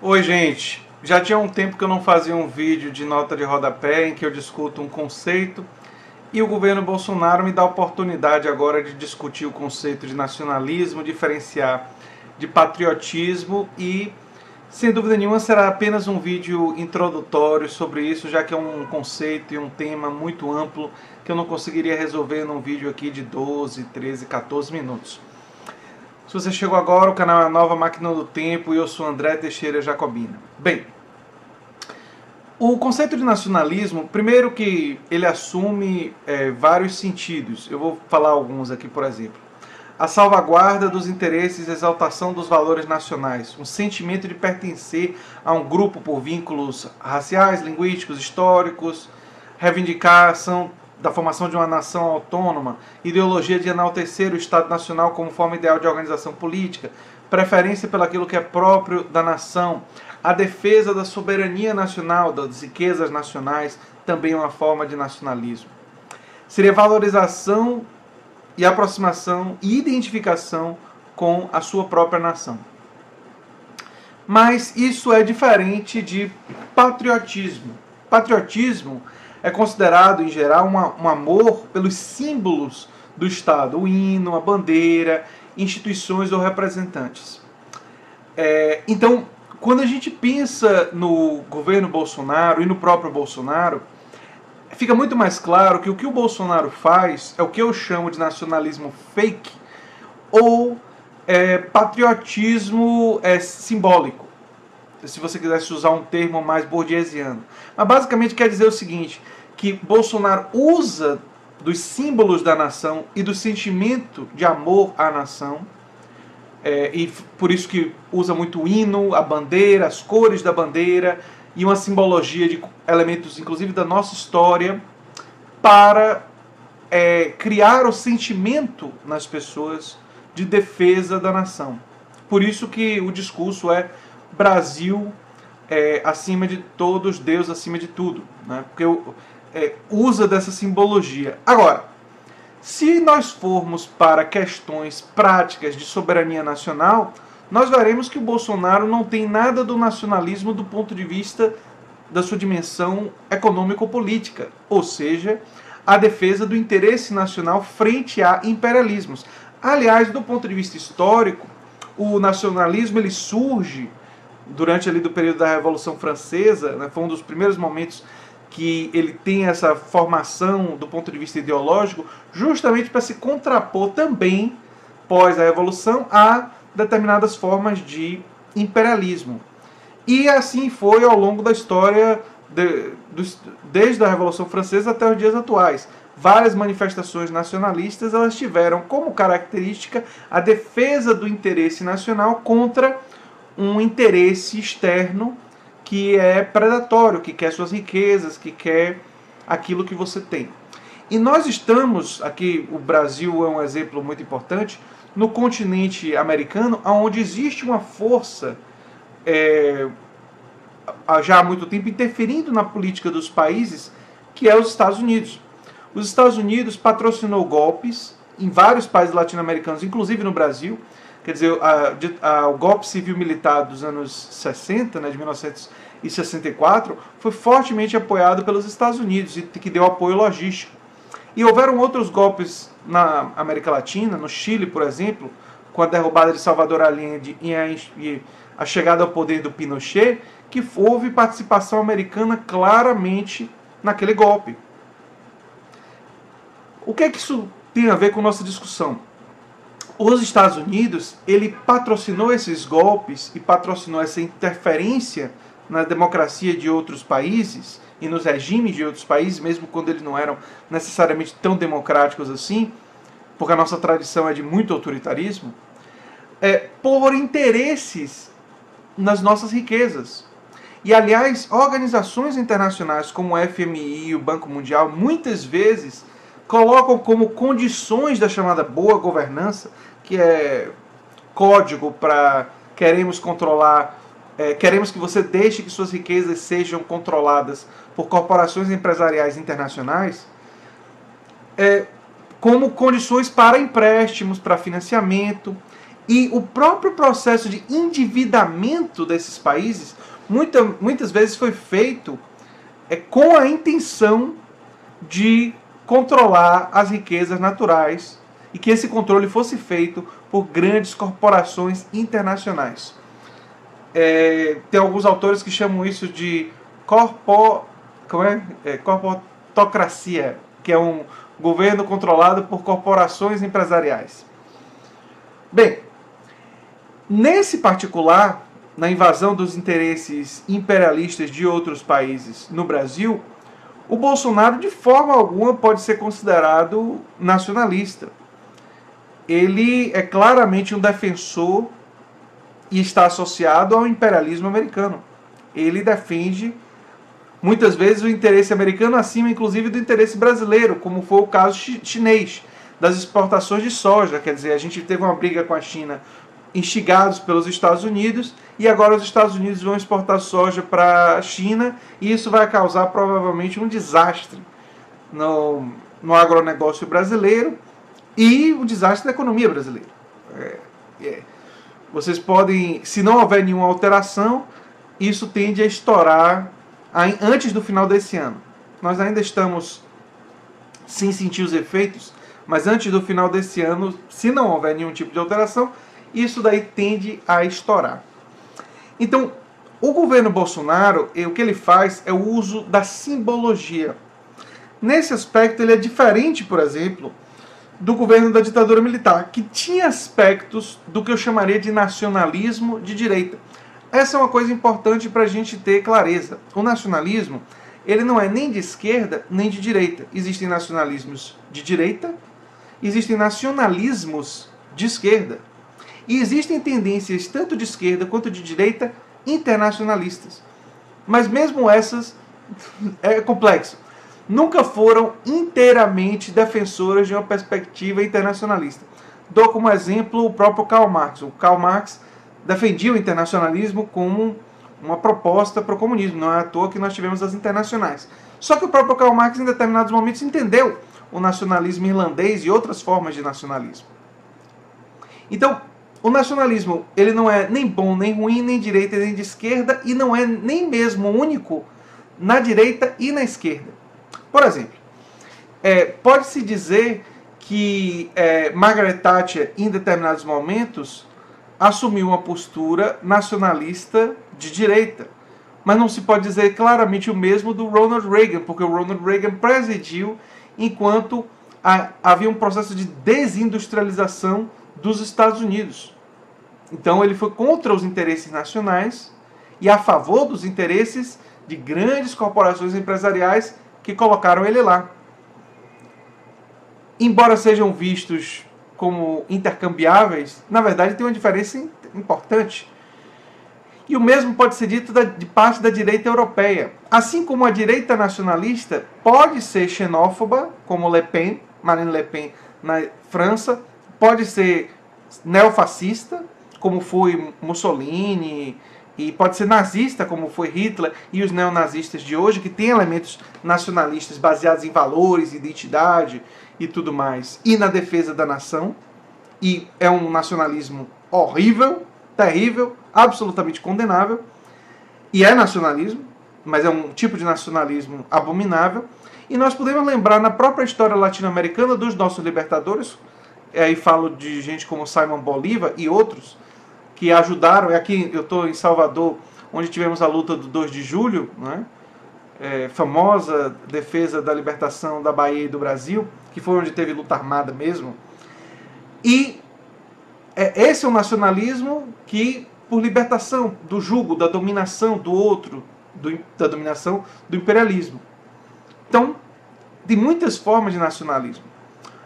Oi, gente. Já tinha um tempo que eu não fazia um vídeo de nota de rodapé em que eu discuto um conceito e o governo Bolsonaro me dá a oportunidade agora de discutir o conceito de nacionalismo, diferenciar de patriotismo e, sem dúvida nenhuma, será apenas um vídeo introdutório sobre isso, já que é um conceito e um tema muito amplo que eu não conseguiria resolver num vídeo aqui de 12, 13, 14 minutos. Se você chegou agora, o canal é a Nova Máquina do Tempo e eu sou André Teixeira Jacobina. Bem, o conceito de nacionalismo, primeiro que ele assume vários sentidos. Eu vou falar alguns aqui, por exemplo. A salvaguarda dos interesses e exaltação dos valores nacionais, um sentimento de pertencer a um grupo por vínculos raciais, linguísticos, históricos, reivindicação da formação de uma nação autônoma, ideologia de enaltecer o Estado Nacional como forma ideal de organização política, preferência pelaquilo que é próprio da nação, a defesa da soberania nacional, das riquezas nacionais, também é uma forma de nacionalismo. Seria valorização e aproximação e identificação com a sua própria nação. Mas isso é diferente de patriotismo. Patriotismo é considerado, em geral, um amor pelos símbolos do Estado, o hino, a bandeira, instituições ou representantes. Então, quando a gente pensa no governo Bolsonaro e no próprio Bolsonaro, fica muito mais claro que o o Bolsonaro faz é o que eu chamo de nacionalismo fake ou patriotismo simbólico, se você quisesse usar um termo mais bourdieusiano. Mas basicamente quer dizer o seguinte, que Bolsonaro usa dos símbolos da nação e do sentimento de amor à nação, e por isso que usa muito o hino, a bandeira, as cores da bandeira e uma simbologia de elementos, inclusive, da nossa história, para criar o sentimento nas pessoas de defesa da nação. Por isso que o discurso é Brasil acima de todos, Deus acima de tudo, né? Porque usa dessa simbologia. Agora, se nós formos para questões práticas de soberania nacional, nós veremos que o Bolsonaro não tem nada do nacionalismo do ponto de vista da sua dimensão econômico-política, ou seja, a defesa do interesse nacional frente a imperialismos. Aliás, do ponto de vista histórico, o nacionalismo ele surge durante ali do período da Revolução Francesa, né, foi um dos primeiros momentos que ele tem essa formação do ponto de vista ideológico, justamente para se contrapor também, pós a Revolução, a determinadas formas de imperialismo. E assim foi ao longo da história, desde a Revolução Francesa até os dias atuais. Várias manifestações nacionalistas elas tiveram como característica a defesa do interesse nacional contra um interesse externo que é predatório, que quer suas riquezas, que quer aquilo que você tem. E nós estamos, aqui o Brasil é um exemplo muito importante, no continente americano, onde existe uma força já há muito tempo interferindo na política dos países, que é os Estados Unidos. Os Estados Unidos patrocinou golpes em vários países latino-americanos, inclusive no Brasil. Quer dizer, o golpe civil-militar dos anos 60, né, de 1964, foi fortemente apoiado pelos Estados Unidos e que deu apoio logístico. E houveram outros golpes na América Latina, no Chile, por exemplo, com a derrubada de Salvador Allende e a chegada ao poder do Pinochet, que houve participação americana claramente naquele golpe. O que é que isso tem a ver com nossa discussão? Os Estados Unidos, ele patrocinou esses golpes e patrocinou essa interferência na democracia de outros países e nos regimes de outros países, mesmo quando eles não eram necessariamente tão democráticos assim, porque a nossa tradição é de muito autoritarismo, por interesses nas nossas riquezas. E, aliás, organizações internacionais como o FMI e o Banco Mundial, muitas vezes, colocam como condições da chamada boa governança, que é código para queremos controlar, queremos que você deixe que suas riquezas sejam controladas por corporações empresariais internacionais, como condições para empréstimos, para financiamento. E o próprio processo de endividamento desses países muitas vezes foi feito com a intenção de controlar as riquezas naturais e que esse controle fosse feito por grandes corporações internacionais. Tem alguns autores que chamam isso de corpotocracia, que é um governo controlado por corporações empresariais. Bem, nesse particular, na invasão dos interesses imperialistas de outros países no Brasil, o Bolsonaro de forma alguma pode ser considerado nacionalista. Ele é claramente um defensor e está associado ao imperialismo americano. Ele defende muitas vezes o interesse americano acima, inclusive, do interesse brasileiro, como foi o caso chinês, das exportações de soja. Quer dizer, a gente teve uma briga com a China, instigados pelos Estados Unidos, e agora os Estados Unidos vão exportar soja para a China, e isso vai causar provavelmente um desastre no agronegócio brasileiro e um desastre na economia brasileira. Vocês podem, se não houver nenhuma alteração, isso tende a estourar antes do final desse ano. Nós ainda estamos sem sentir os efeitos, mas antes do final desse ano, se não houver nenhum tipo de alteração, isso daí tende a estourar. Então, o governo Bolsonaro, o que ele faz é o uso da simbologia. Nesse aspecto, ele é diferente, por exemplo, do governo da ditadura militar, que tinha aspectos do que eu chamaria de nacionalismo de direita. Essa é uma coisa importante para a gente ter clareza. O nacionalismo, ele não é nem de esquerda, nem de direita. Existem nacionalismos de direita, existem nacionalismos de esquerda. E existem tendências tanto de esquerda quanto de direita internacionalistas. Mas mesmo essas, é complexo, nunca foram inteiramente defensoras de uma perspectiva internacionalista. Dou como exemplo o próprio Karl Marx. O Karl Marx defendia o internacionalismo como uma proposta para o comunismo. Não é à toa que nós tivemos as internacionais. Só que o próprio Karl Marx, em determinados momentos, entendeu o nacionalismo irlandês e outras formas de nacionalismo. Então, o nacionalismo, ele não é nem bom, nem ruim, nem de direita, nem de esquerda, e não é nem mesmo único na direita e na esquerda. Por exemplo, pode-se dizer que Margaret Thatcher, em determinados momentos, assumiu uma postura nacionalista de direita. Mas não se pode dizer claramente o mesmo do Ronald Reagan, porque o Ronald Reagan presidiu enquanto havia um processo de desindustrialização dos Estados Unidos. Então ele foi contra os interesses nacionais e a favor dos interesses de grandes corporações empresariais que colocaram ele lá. Embora sejam vistos como intercambiáveis, na verdade tem uma diferença importante. E o mesmo pode ser dito de parte da direita europeia. Assim como a direita nacionalista pode ser xenófoba, como Marine Le Pen na França, pode ser neofascista, como foi Mussolini, e pode ser nazista, como foi Hitler e os neonazistas de hoje, que têm elementos nacionalistas baseados em valores, identidade e tudo mais, e na defesa da nação, e é um nacionalismo horrível, terrível, absolutamente condenável, e é nacionalismo, mas é um tipo de nacionalismo abominável. E nós podemos lembrar na própria história latino-americana dos nossos libertadores, aí falo de gente como Simón Bolívar e outros, que ajudaram. Aqui eu estou em Salvador, onde tivemos a luta do 2 de julho, né? Famosa defesa da libertação da Bahia e do Brasil, que foi onde teve luta armada mesmo. E esse é um nacionalismo que, por libertação do jugo, da dominação do outro, da dominação do imperialismo. Então, tem muitas formas de nacionalismo.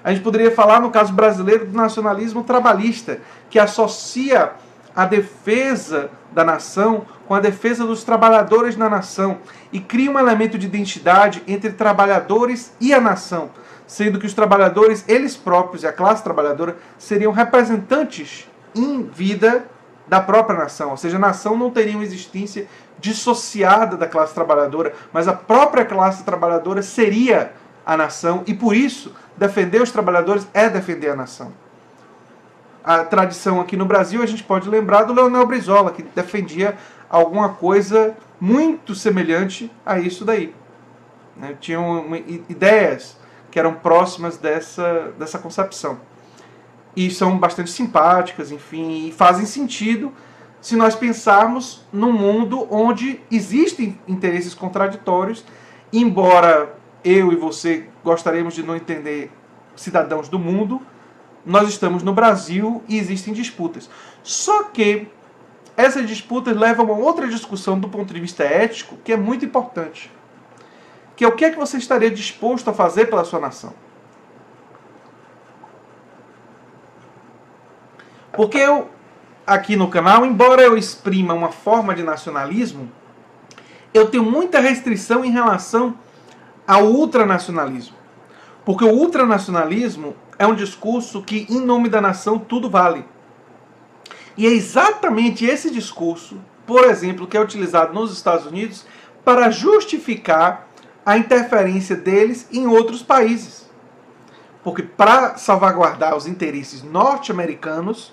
A gente poderia falar, no caso brasileiro, do nacionalismo trabalhista, que associa a defesa da nação com a defesa dos trabalhadores na nação e cria um elemento de identidade entre trabalhadores e a nação, sendo que os trabalhadores, eles próprios e a classe trabalhadora, seriam representantes em vida da própria nação. Ou seja, a nação não teria uma existência dissociada da classe trabalhadora, mas a própria classe trabalhadora seria a nação, e por isso defender os trabalhadores é defender a nação. a tradição aqui no Brasil, a gente pode lembrar do Leonel Brizola, que defendia alguma coisa muito semelhante a isso daí. Né? Tinham ideias que eram próximas dessa concepção. E são bastante simpáticas, enfim, e fazem sentido se nós pensarmos num mundo onde existem interesses contraditórios, embora eu e você gostaríamos de não entender cidadãos do mundo, nós estamos no Brasil e existem disputas. Só que essas disputas levam a uma outra discussão do ponto de vista ético, que é muito importante. Que é o que é que você estaria disposto a fazer pela sua nação. Porque eu, aqui no canal, embora eu exprima uma forma de nacionalismo, eu tenho muita restrição em relação ao ultranacionalismo. Porque o ultranacionalismo é um discurso que, em nome da nação, tudo vale. E é exatamente esse discurso, por exemplo, que é utilizado nos Estados Unidos para justificar a interferência deles em outros países. Porque para salvaguardar os interesses norte-americanos,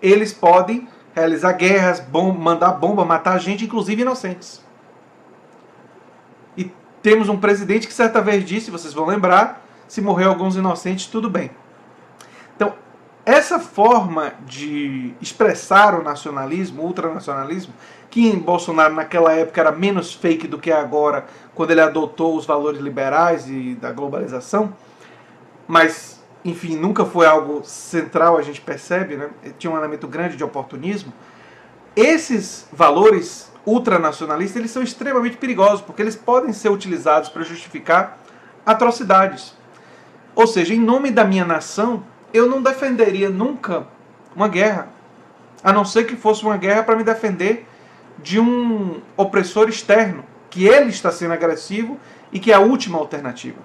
eles podem realizar guerras, mandar bomba, matar gente, inclusive inocentes. E temos um presidente que certa vez disse, vocês vão lembrar, se morrer alguns inocentes, tudo bem. Então, essa forma de expressar o nacionalismo, o ultranacionalismo, que em Bolsonaro naquela época era menos fake do que é agora, quando ele adotou os valores liberais e da globalização, mas, enfim, nunca foi algo central, a gente percebe, né? Tinha um elemento grande de oportunismo. Esses valores ultranacionalistas, eles são extremamente perigosos, porque eles podem ser utilizados para justificar atrocidades. Ou seja, em nome da minha nação, eu não defenderia nunca uma guerra, a não ser que fosse uma guerra para me defender de um opressor externo, que ele está sendo agressivo e que é a última alternativa.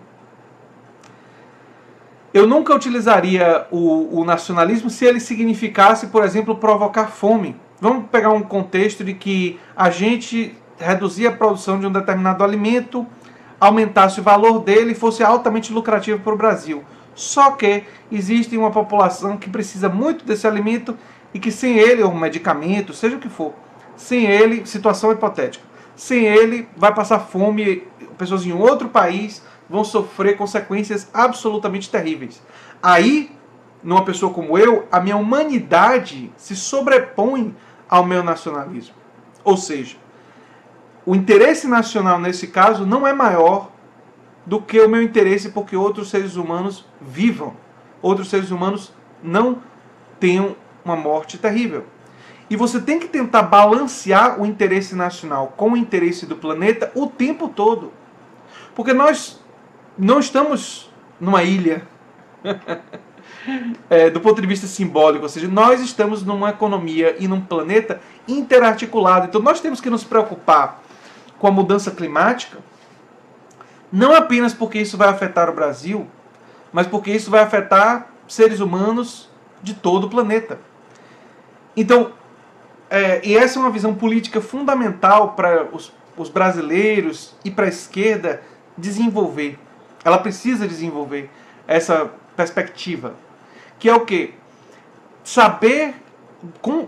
Eu nunca utilizaria o nacionalismo se ele significasse, por exemplo, provocar fome. Vamos pegar um contexto de que a gente reduzia a produção de um determinado alimento, aumentasse o valor dele e fosse altamente lucrativo para o Brasil. Só que existe uma população que precisa muito desse alimento e que sem ele, ou um medicamento, seja o que for, sem ele, situação hipotética, sem ele vai passar fome, pessoas em outro país vão sofrer consequências absolutamente terríveis. Aí, numa pessoa como eu, a minha humanidade se sobrepõe ao meu nacionalismo. Ou seja, o interesse nacional nesse caso não é maior do que o meu interesse porque outros seres humanos vivam, outros seres humanos não tenham uma morte terrível. E você tem que tentar balancear o interesse nacional com o interesse do planeta o tempo todo. Porque nós não estamos numa ilha, do ponto de vista simbólico, ou seja, nós estamos numa economia e num planeta interarticulado. Então nós temos que nos preocupar com a mudança climática, não apenas porque isso vai afetar o Brasil, mas porque isso vai afetar seres humanos de todo o planeta. Então, e essa é uma visão política fundamental para os brasileiros e para a esquerda desenvolver. Ela precisa desenvolver essa perspectiva, que é o quê? Saber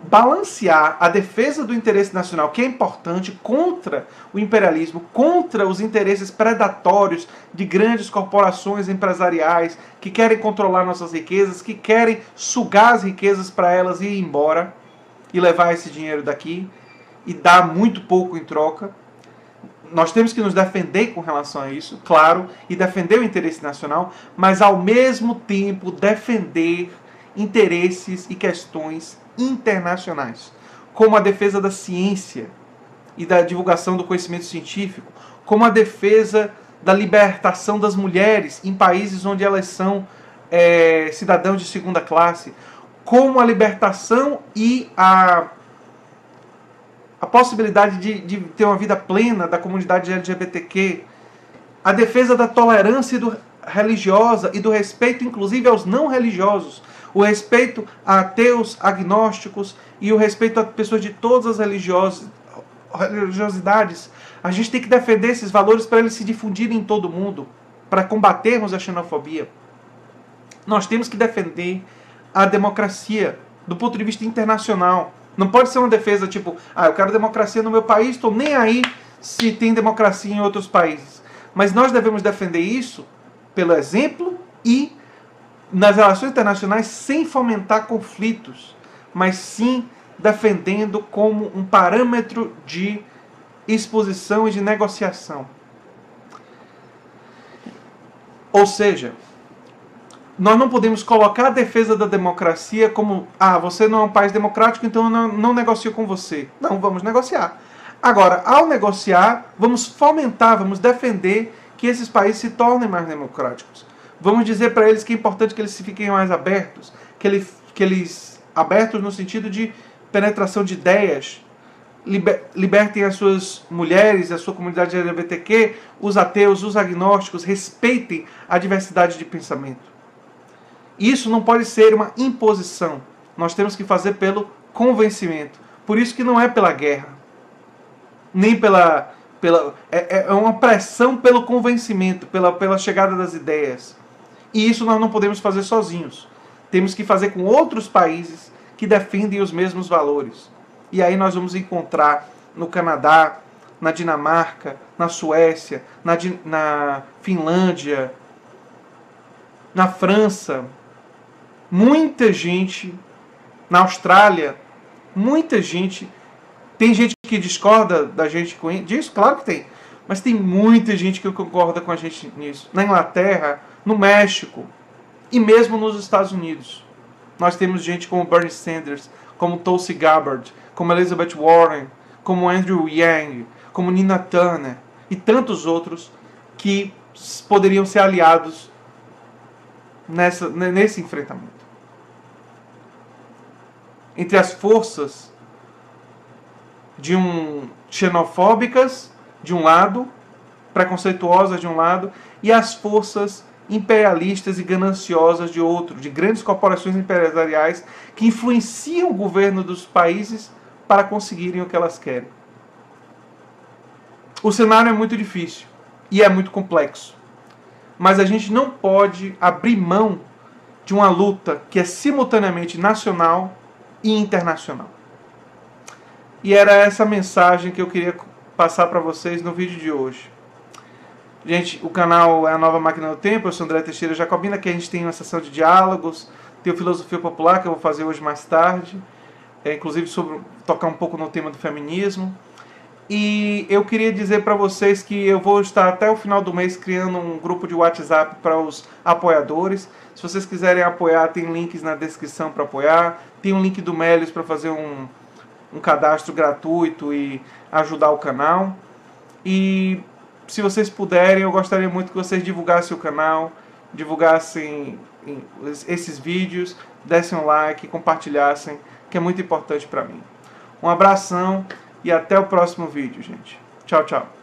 balancear a defesa do interesse nacional, que é importante, contra o imperialismo, contra os interesses predatórios de grandes corporações empresariais que querem controlar nossas riquezas, que querem sugar as riquezas para elas e ir embora e levar esse dinheiro daqui e dar muito pouco em troca. Nós temos que nos defender com relação a isso, claro, e defender o interesse nacional, mas ao mesmo tempo defender interesses e questões internacionais, como a defesa da ciência e da divulgação do conhecimento científico, como a defesa da libertação das mulheres em países onde elas são cidadãos de segunda classe, como a libertação e a possibilidade de ter uma vida plena da comunidade LGBTQ, a defesa da tolerância religiosa e do respeito, inclusive, aos não religiosos, o respeito a ateus, agnósticos e o respeito a pessoas de todas as religiosidades. A gente tem que defender esses valores para eles se difundirem em todo o mundo, para combatermos a xenofobia. Nós temos que defender a democracia, do ponto de vista internacional. Não pode ser uma defesa tipo, eu quero democracia no meu país, estou nem aí se tem democracia em outros países. Mas nós devemos defender isso pelo exemplo e nas relações internacionais sem fomentar conflitos, mas sim defendendo como um parâmetro de exposição e de negociação. Ou seja, nós não podemos colocar a defesa da democracia como você não é um país democrático, então eu não negocio com você. Não, vamos negociar. Agora, ao negociar, vamos fomentar, vamos defender que esses países se tornem mais democráticos. Vamos dizer para eles que é importante que eles fiquem mais abertos, que eles abertos no sentido de penetração de ideias, libertem as suas mulheres, a sua comunidade LGBTQ, os ateus, os agnósticos, respeitem a diversidade de pensamento. Isso não pode ser uma imposição. Nós temos que fazer pelo convencimento. Por isso que não é pela guerra. Nem é uma pressão pelo convencimento, pela chegada das ideias. E isso nós não podemos fazer sozinhos. Temos que fazer com outros países que defendem os mesmos valores. E aí nós vamos encontrar no Canadá, na Dinamarca, na Suécia, na Finlândia, na França, muita gente, na Austrália, muita gente. Tem gente que discorda da gente com isso? Claro que tem. Mas tem muita gente que concorda com a gente nisso. Na Inglaterra, no México e mesmo nos Estados Unidos. Nós temos gente como Bernie Sanders, como Tulsi Gabbard, como Elizabeth Warren, como Andrew Yang, como Nina Turner e tantos outros que poderiam ser aliados nesse enfrentamento. Entre as forças xenofóbicas de um lado, preconceituosas de um lado, e as forças imperialistas e gananciosas de outro, de grandes corporações empresariais que influenciam o governo dos países para conseguirem o que elas querem. O cenário é muito difícil e é muito complexo, mas a gente não pode abrir mão de uma luta que é simultaneamente nacional e internacional. E era essa mensagem que eu queria passar para vocês no vídeo de hoje. Gente, o canal é a Nova Máquina do Tempo, eu sou André Teixeira Jacobina, que a gente tem uma sessão de diálogos, tem o Filosofia Popular, que eu vou fazer hoje mais tarde, inclusive tocar um pouco no tema do feminismo. E eu queria dizer para vocês que eu vou estar até o final do mês criando um grupo de WhatsApp para os apoiadores. Se vocês quiserem apoiar, tem links na descrição para apoiar, tem um link do Melios para fazer um cadastro gratuito e ajudar o canal. E se vocês puderem, eu gostaria muito que vocês divulgassem o canal, divulgassem esses vídeos, dessem um like, compartilhassem, que é muito importante para mim. Um abração e até o próximo vídeo, gente. Tchau, tchau.